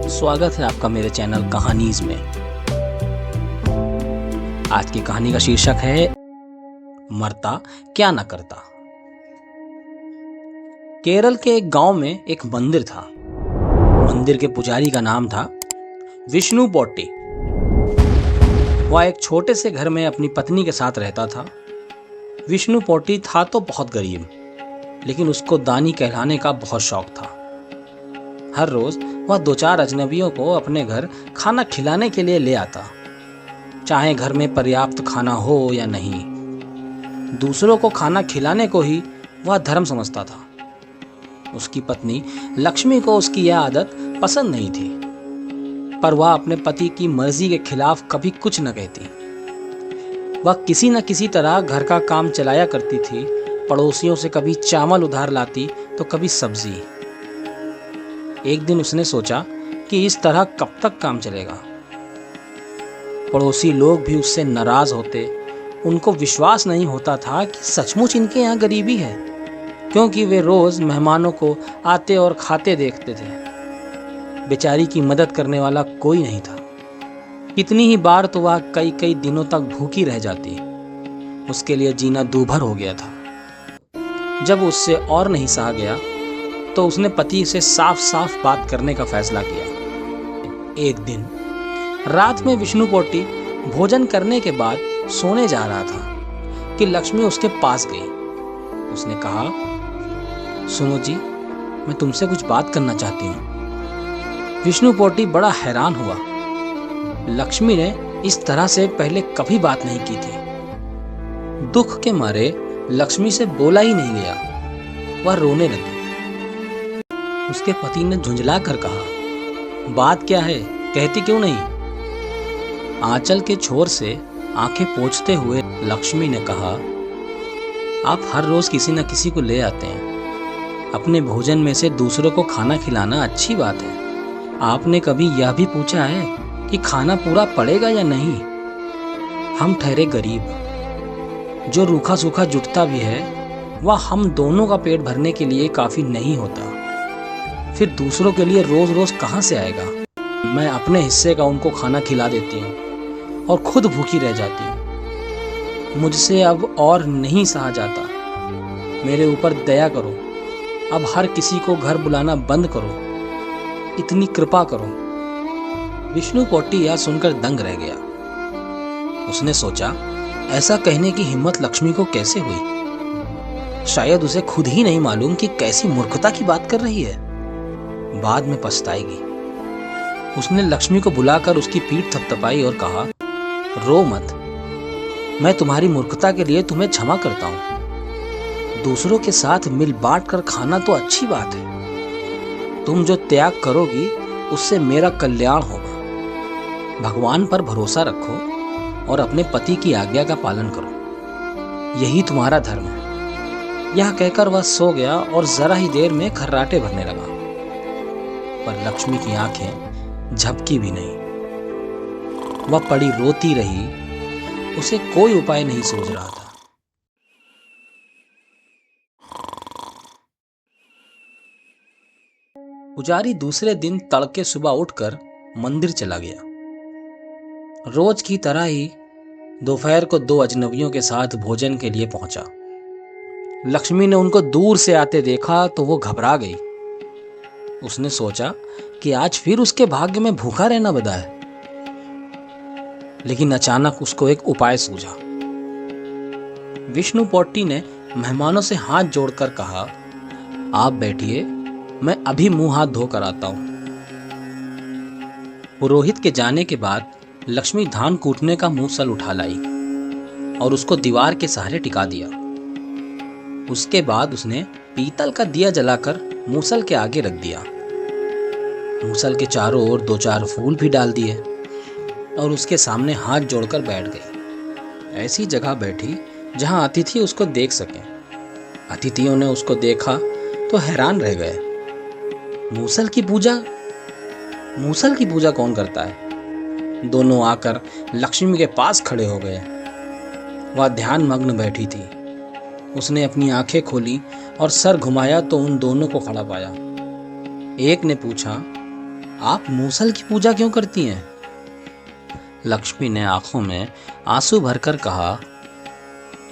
स्वागत है आपका मेरे चैनल कहानीज में। आज की कहानी का शीर्षक है मरता क्या न करता। केरल के एक गांव में एक मंदिर था। मंदिर के पुजारी का नाम था विष्णु पोट्टी। वह एक छोटे से घर में अपनी पत्नी के साथ रहता था। विष्णु पोट्टी था तो बहुत गरीब, लेकिन उसको दानी कहलाने का बहुत शौक था। हर रोज वह 2-4 अजनबियों को अपने घर खाना खिलाने के लिए ले आता, चाहे घर में पर्याप्त खाना हो या नहीं। दूसरों को खाना खिलाने को ही वह धर्म समझता था। उसकी पत्नी लक्ष्मी को उसकी यह आदत पसंद नहीं थी, पर वह अपने पति की मर्जी के खिलाफ कभी कुछ न कहती। वह किसी न किसी तरह घर का काम चलाया करती थी। पड़ोसियों से कभी चावल उधार लाती तो कभी सब्जी। एक दिन उसने सोचा कि इस तरह कब तक काम चलेगा। पड़ोसी लोग भी उससे नाराज होते। उनको विश्वास नहीं होता था कि सचमुच इनके यहाँ गरीबी है, क्योंकि वे रोज मेहमानों को आते और खाते देखते थे। बेचारी की मदद करने वाला कोई नहीं था। कितनी ही बार तो वह कई कई दिनों तक भूखी रह जाती। उसके लिए जीना दूभर हो गया था। जब उससे और नहीं सहा गया तो उसने पति से साफ साफ बात करने का फैसला किया। एक दिन रात में विष्णु पोट्टी भोजन करने के बाद सोने जा रहा था कि लक्ष्मी उसके पास गई। उसने कहा, सुनो जी, मैं तुमसे कुछ बात करना चाहती हूँ। विष्णु पोट्टी बड़ा हैरान हुआ। लक्ष्मी ने इस तरह से पहले कभी बात नहीं की थी। दुख के मारे लक्ष्मी से बोला ही नहीं गया। वह रोने लगी। उसके पति ने झुंझला कर कहा, बात क्या है, कहती क्यों नहीं? आंचल के छोर से आंखें पोंछते हुए लक्ष्मी ने कहा, आप हर रोज किसी न किसी को ले आते हैं। अपने भोजन में से दूसरों को खाना खिलाना अच्छी बात है। आपने कभी यह भी पूछा है कि खाना पूरा पड़ेगा या नहीं? हम ठहरे गरीब। जो रूखा सूखा जुटता भी है वह हम दोनों का पेट भरने के लिए काफी नहीं होता। फिर दूसरों के लिए रोज रोज कहाँ से आएगा? मैं अपने हिस्से का उनको खाना खिला देती हूँ और खुद भूखी रह जाती हूँ। मुझसे अब और नहीं सहा जाता। मेरे ऊपर दया करो। अब हर किसी को घर बुलाना बंद करो। इतनी कृपा करो। विष्णु पोट्टी यह सुनकर दंग रह गया। उसने सोचा, ऐसा कहने की हिम्मत लक्ष्मी को कैसे हुई? शायद उसे खुद ही नहीं मालूम कि कैसी मूर्खता की बात कर रही है। बाद में पछताएगी। उसने लक्ष्मी को बुलाकर उसकी पीठ थपथपाई और कहा, रो मत। मैं तुम्हारी मूर्खता के लिए तुम्हें क्षमा करता हूं। दूसरों के साथ मिल बांट कर खाना तो अच्छी बात है। तुम जो त्याग करोगी उससे मेरा कल्याण होगा। भगवान पर भरोसा रखो और अपने पति की आज्ञा का पालन करो। यही तुम्हारा धर्म है। यह कहकर वह सो गया और जरा ही देर में खर्राटे भरने लगा। पर लक्ष्मी की आंखें झपकी भी नहीं। वह पड़ी रोती रही। उसे कोई उपाय नहीं सूझ रहा था। पुजारी दूसरे दिन तड़के सुबह उठकर मंदिर चला गया। रोज की तरह ही दोपहर को 2 अजनबियों के साथ भोजन के लिए पहुंचा। लक्ष्मी ने उनको दूर से आते देखा तो वो घबरा गई। उसने सोचा कि आज फिर उसके भाग्य में भूखा रहना बदा है। लेकिन अचानक उसको एक उपाय सूझा। विष्णु पोट्टी ने मेहमानों से हाथ जोड़कर कहा, आप बैठिए, मैं अभी मुंह हाथ धोकर आता हूं। पुरोहित के जाने के बाद लक्ष्मी धान कूटने का मूसल उठा लाई और उसको दीवार के सहारे टिका दिया। उसके बाद उसने पीतल का दिया जलाकर मूसल के आगे रख दिया। मूसल के चारों ओर 2-4 फूल भी डाल दिए और उसके सामने हाथ जोड़कर बैठ गई। ऐसी जगह बैठी जहां अतिथि उसको देख सकें। अतिथियों ने उसको देखा तो हैरान रह गए। मूसल की पूजा कौन करता है? दोनों आकर लक्ष्मी के पास खड़े हो गए। वह ध्यान मग्न बैठी थी। उसने अपनी आंखें खोली और सर घुमाया तो उन दोनों को खड़ा पाया। एक ने पूछा, आप मूसल की पूजा क्यों करती हैं? लक्ष्मी ने आंखों में आंसू भरकर कहा,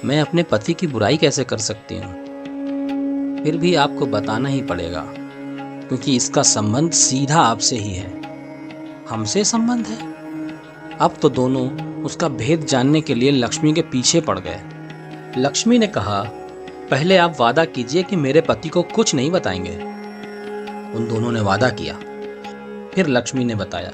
मैं अपने पति की बुराई कैसे कर सकती हूँ? फिर भी आपको बताना ही पड़ेगा, क्योंकि इसका संबंध सीधा आपसे ही है। हमसे संबंध है? अब तो दोनों उसका भेद जानने के लिए लक्ष्मी के पीछे पड़ गए। लक्ष्मी ने कहा, पहले आप वादा कीजिए कि मेरे पति को कुछ नहीं बताएंगे। उन दोनों ने वादा किया। फिर लक्ष्मी ने बताया,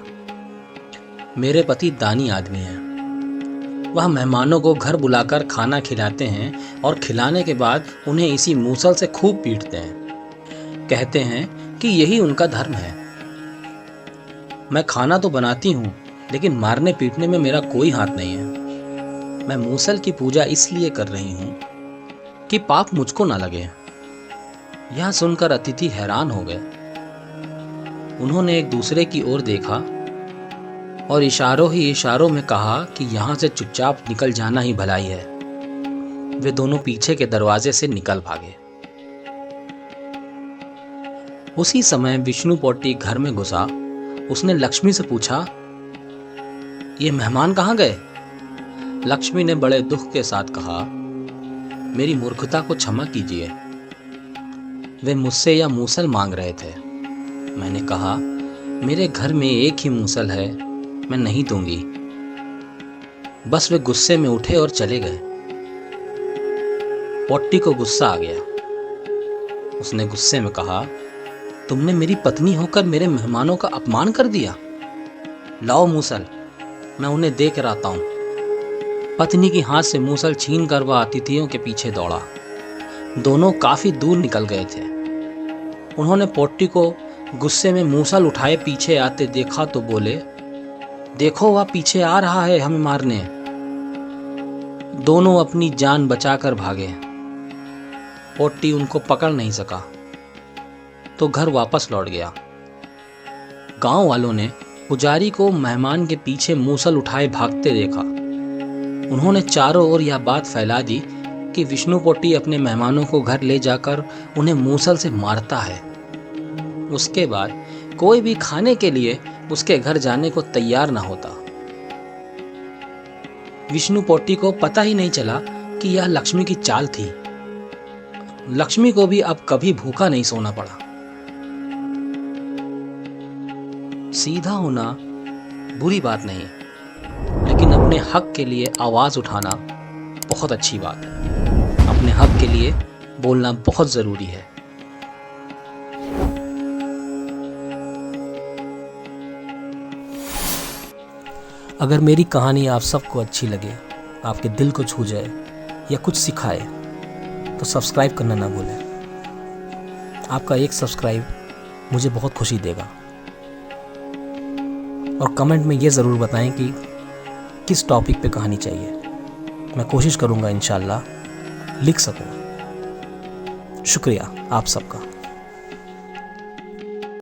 मेरे पति दानी आदमी हैं। वह मेहमानों को घर बुलाकर खाना खिलाते हैं और खिलाने के बाद उन्हें इसी मूसल से खूब पीटते हैं। कहते हैं कि यही उनका धर्म है। मैं खाना तो बनाती हूँ, लेकिन मारने पीटने में मेरा कोई हाथ नहीं है। मैं मूसल की पूजा इसलिए कर रही हूँ कि पाप मुझको ना लगे। यह सुनकर अतिथि हैरान हो गए। उन्होंने एक दूसरे की ओर देखा और इशारों ही इशारों में कहा कि यहाँ से चुपचाप निकल जाना ही भलाई है। वे दोनों पीछे के दरवाजे से निकल भागे। उसी समय विष्णु पोटी घर में घुसा। उसने लक्ष्मी से पूछा, ये मेहमान कहाँ गए? लक्ष्मी ने बड़े दुख के साथ कहा, मेरी मूर्खता को क्षमा कीजिए। वे मुझसे यह मूसल मांग रहे थे। मैंने कहा, मेरे घर में एक ही मूसल है, मैं नहीं दूंगी। बस वे गुस्से में उठे और चले गए। पोट्टी को गुस्सा आ गया। उसने गुस्से में कहा, तुमने मेरी पत्नी होकर मेरे मेहमानों का अपमान कर दिया। लाओ मूसल, मैं उन्हें दे कर आता हूं। पत्नी की हाथ से मूसल छीन कर वह अतिथियों के पीछे दौड़ा। दोनों काफी दूर निकल गए थे। उन्होंने पोट्टी को गुस्से में मूसल उठाए पीछे आते देखा तो बोले, देखो वह पीछे आ रहा है हमें मारने। दोनों अपनी जान बचाकर भागे। पोट्टी उनको पकड़ नहीं सका तो घर वापस लौट गया। गांव वालों ने पुजारी को मेहमान के पीछे मूसल उठाए भागते देखा। उन्होंने चारों ओर यह बात फैला दी कि विष्णु पोटी अपने मेहमानों को घर ले जाकर उन्हें मूसल से मारता है। उसके बाद कोई भी खाने के लिए उसके घर जाने को तैयार ना होता। विष्णु पोटी को पता ही नहीं चला कि यह लक्ष्मी की चाल थी। लक्ष्मी को भी अब कभी भूखा नहीं सोना पड़ा। सीधा होना बुरी बात नहीं, लेकिन अपने हक के लिए आवाज उठाना बहुत अच्छी बात है। अपने हक के लिए बोलना बहुत जरूरी है। अगर मेरी कहानी आप सबको अच्छी लगे, आपके दिल को छू जाए या कुछ सिखाए, तो सब्सक्राइब करना ना भूलें। आपका एक सब्सक्राइब मुझे बहुत खुशी देगा। और कमेंट में ये ज़रूर बताएं कि किस टॉपिक पे कहानी चाहिए। मैं कोशिश करूँगा इंशाल्लाह लिख सकूँ। शुक्रिया आप सबका।